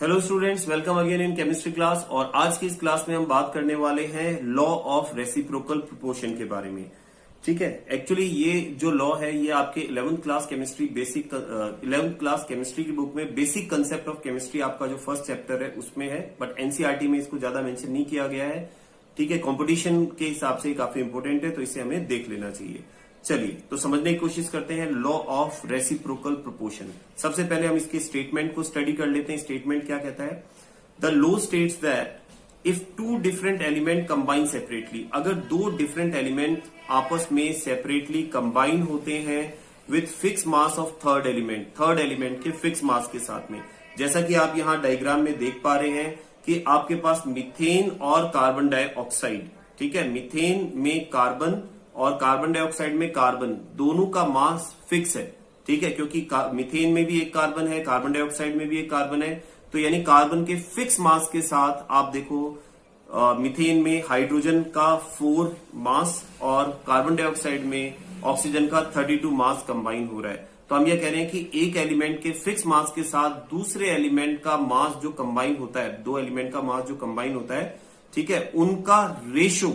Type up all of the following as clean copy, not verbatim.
Hello students, welcome again in chemistry class. और आज की इस क्लास में हम बात करने वाले हैं लॉ ऑफ रेसिप्रोकल प्रोपोर्शन के बारे में। ठीक है, एक्चुअली ये जो लॉ है ये आपके 11th क्लास केमिस्ट्री की बुक में बेसिक कंसेप्ट ऑफ केमिस्ट्री आपका जो फर्स्ट चैप्टर है उसमें है, बट एनसीईआरटी में इसको ज्यादा मेंशन नहीं किया गया है। ठीक है, कंपटीशन के हिसाब से काफी इंपोर्टेंट है, तो इसे हमें देख लेना चाहिए। चलिए तो समझने की कोशिश करते हैं लॉ ऑफ रेसिप्रोकल प्रोपोर्शन। सबसे पहले हम इसके स्टेटमेंट को स्टडी कर लेते हैं। स्टेटमेंट क्या कहता है? The law states that if two different element combine separately, अगर दो डिफरेंट एलिमेंट आपस में सेपरेटली कंबाइन होते हैं with fix mass of third element के फिक्स मास के साथ में, जैसा कि आप यहां डायग्राम में देख पा रहे हैं कि आपके पास मीथेन और कार्बन डाइऑक्साइड, ठीक है, मीथेन में कार्बन और कार्बन डाइऑक्साइड में कार्बन, दोनों का मास फिक्स है। ठीक है, क्योंकि मीथेन में भी एक कार्बन है, कार्बन डाइऑक्साइड में भी एक कार्बन है, तो यानी कार्बन के फिक्स मास के साथ आप देखो मीथेन में हाइड्रोजन का 4 मास और कार्बन डाइऑक्साइड में ऑक्सीजन का 32 मास कंबाइन हो रहा है। तो हम ये कह रहे हैं कि एक एलिमेंट के फिक्स मास के साथ दूसरे एलिमेंट का मास जो कंबाइन होता है, दो एलिमेंट का मास जो कंबाइन होता है, ठीक है, उनका रेशो,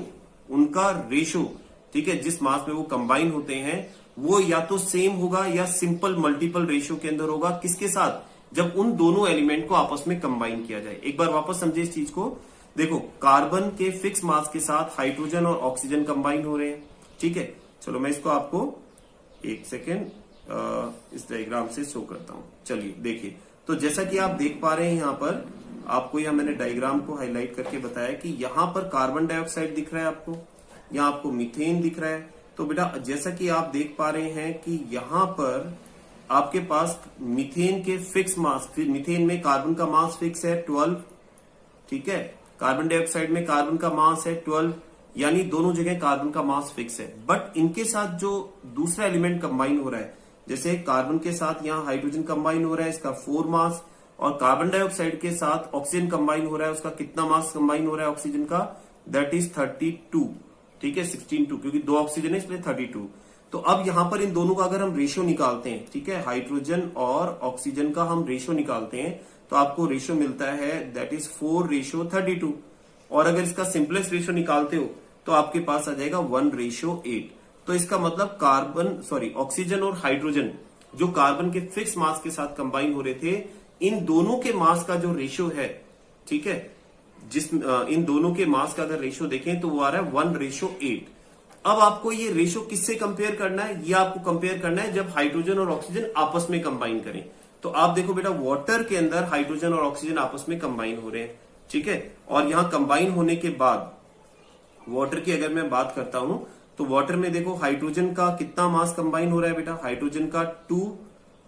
ठीक है, जिस मास में वो कंबाइन होते हैं वो या तो सेम होगा या सिंपल मल्टीपल रेशियो के अंदर होगा। किसके साथ? जब उन दोनों एलिमेंट को आपस में कंबाइन किया जाए। एक बार वापस समझे इस चीज को। देखो, कार्बन के फिक्स मास के साथ हाइड्रोजन और ऑक्सीजन कंबाइन हो रहे हैं। ठीक है, चलो मैं इसको आपको एक सेकेंड इस डायग्राम से शो करता हूं। चलिए देखिए, तो जैसा कि आप देख पा रहे हैं यहां पर आपको, यहां मैंने डायग्राम को हाईलाइट करके बताया कि यहां पर कार्बन डाइऑक्साइड दिख रहा है आपको, यहां आपको मीथेन दिख रहा है। तो बेटा जैसा कि आप देख पा रहे हैं कि यहां पर आपके पास मीथेन के फिक्स मास, मीथेन में कार्बन का मास फिक्स है 12, ठीक है, कार्बन डाइऑक्साइड में कार्बन का मास है 12, यानी दोनों जगह कार्बन का मास फिक्स है। बट इनके साथ जो दूसरा एलिमेंट कंबाइन हो रहा है, जैसे कार्बन के साथ यहाँ हाइड्रोजन कंबाइन हो रहा है, इसका 4 मास, और कार्बन डाइऑक्साइड के साथ ऑक्सीजन कंबाइन हो रहा है, उसका कितना मास कंबाइन हो रहा है ऑक्सीजन का? दैट इज 32, ठीक है, 16:2, क्योंकि 2 ऑक्सीजन है इसलिए 32। तो अब यहां पर इन दोनों का अगर हम रेशियो निकालते हैं, ठीक है, हाइड्रोजन और ऑक्सीजन का हम रेशियो निकालते हैं, तो आपको रेशियो मिलता है दैट इज 4:32। और अगर इसका सिंपलेस्ट रेशियो निकालते हो तो आपके पास आ जाएगा 1:8। तो इसका मतलब ऑक्सीजन और हाइड्रोजन जो कार्बन के फिक्स मास के साथ कंबाइन हो रहे थे, इन दोनों के मास का जो रेशियो है, ठीक है, इन दोनों के मास का अगर रेशियो देखें तो वो आ रहा है 1:8। अब आपको ये रेशियो किससे कंपेयर करना है? ये आपको कंपेयर करना है जब हाइड्रोजन और ऑक्सीजन आपस में कंबाइन करें। तो आप देखो बेटा, वाटर के अंदर हाइड्रोजन और ऑक्सीजन आपस में कंबाइन हो रहे हैं, ठीक है, और यहां कंबाइन होने के बाद वाटर की अगर मैं बात करता हूं तो वाटर में देखो हाइड्रोजन का कितना मास कंबाइन हो रहा है बेटा? हाइड्रोजन का 2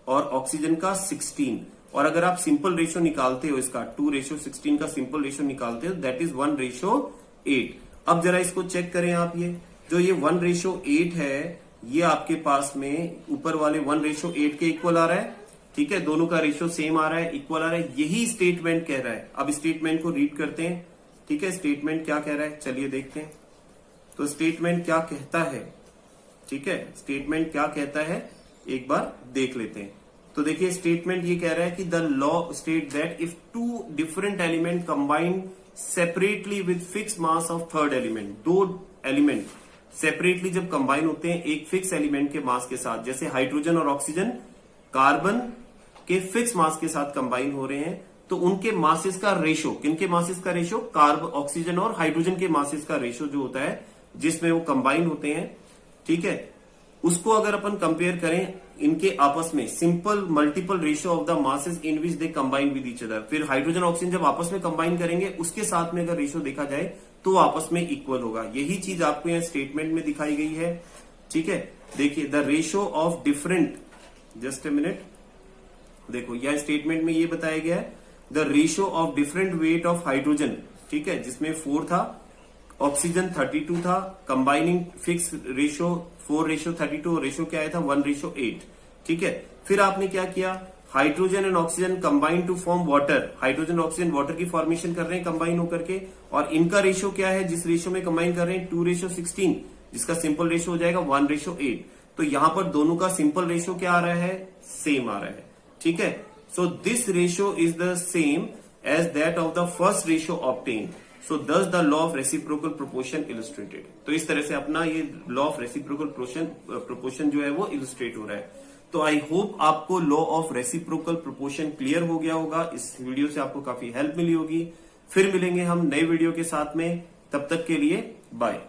और ऑक्सीजन का 16। और अगर आप सिंपल रेशियो निकालते हो, इसका 2:16 का सिंपल रेशियो निकालते हो, दैट इज 1:8। अब जरा इसको चेक करें आप, ये जो ये 1:8 है, ये आपके पास में ऊपर वाले 1:8 के इक्वल आ रहा है, ठीक है, दोनों का रेशियो सेम आ रहा है, इक्वल आ रहा है। यही स्टेटमेंट कह रहा है। अब स्टेटमेंट को रीड करते हैं, ठीक है, स्टेटमेंट क्या कह रहा है चलिए देखते हैं। तो स्टेटमेंट क्या कहता है, ठीक है, स्टेटमेंट क्या कहता है एक बार देख लेते हैं। तो देखिए, स्टेटमेंट ये कह रहा है कि the law state that if two different element combine separately with fix mass of third element, दो एलिमेंट सेपरेटली जब कंबाइन होते हैं एक फिक्स एलिमेंट के मास के साथ, जैसे हाइड्रोजन और ऑक्सीजन कार्बन के फिक्स मास के साथ कंबाइन हो रहे हैं, तो उनके मासेस का रेशियो, किनके मासेस का रेशियो? कार्बन, ऑक्सीजन और हाइड्रोजन के मासेस का रेशियो जो होता है जिसमें वो कंबाइन होते हैं, ठीक है, उसको अगर अपन कंपेयर करें इनके आपस में, simple multiple ratio of the masses in which they combine with each other, फिर हाइड्रोजन ऑक्सीजन जब आपस में कंबाइन करेंगे उसके साथ में अगर रेशियो देखा जाए तो आपस में इक्वल होगा। यही चीज आपको यहाँ स्टेटमेंट में दिखाई गई है, ठीक है। देखिए, the ratio of different, just a minute, देखो यह स्टेटमेंट में ये बताया गया है, the ratio of different weight of hydrogen, ठीक है, जिसमें 4 था, ऑक्सीजन 32 था, कंबाइनिंग फिक्स रेशियो 4:32, रेशियो क्या आया था? 1:8, ठीक है। फिर आपने क्या किया? Hydrogen and oxygen combine to form water, hydrogen oxygen water की फॉर्मेशन कर रहे हैं कंबाइन होकर के, और इनका रेशियो क्या है जिस रेशियो में कंबाइन कर रहे हैं? 2:16, जिसका सिंपल रेशियो हो जाएगा 1:8। तो यहां पर दोनों का सिंपल रेशियो क्या आ रहा है? सेम आ रहा है, ठीक है। So this ratio is the same as that of the first ratio obtained. So thus the law of reciprocal proportion illustrated. तो इस तरह से अपना ये लॉ ऑफ रेसिप्रोकल प्रोपोर्शन जो है वो इलस्ट्रेट हो रहा है. तो आई होप आपको law of reciprocal proportion clear हो गया होगा. इस वीडियो से आपको काफी हेल्प मिली होगी. फिर मिलेंगे हम नए वीडियो के साथ में. तब तक के लिए बाय.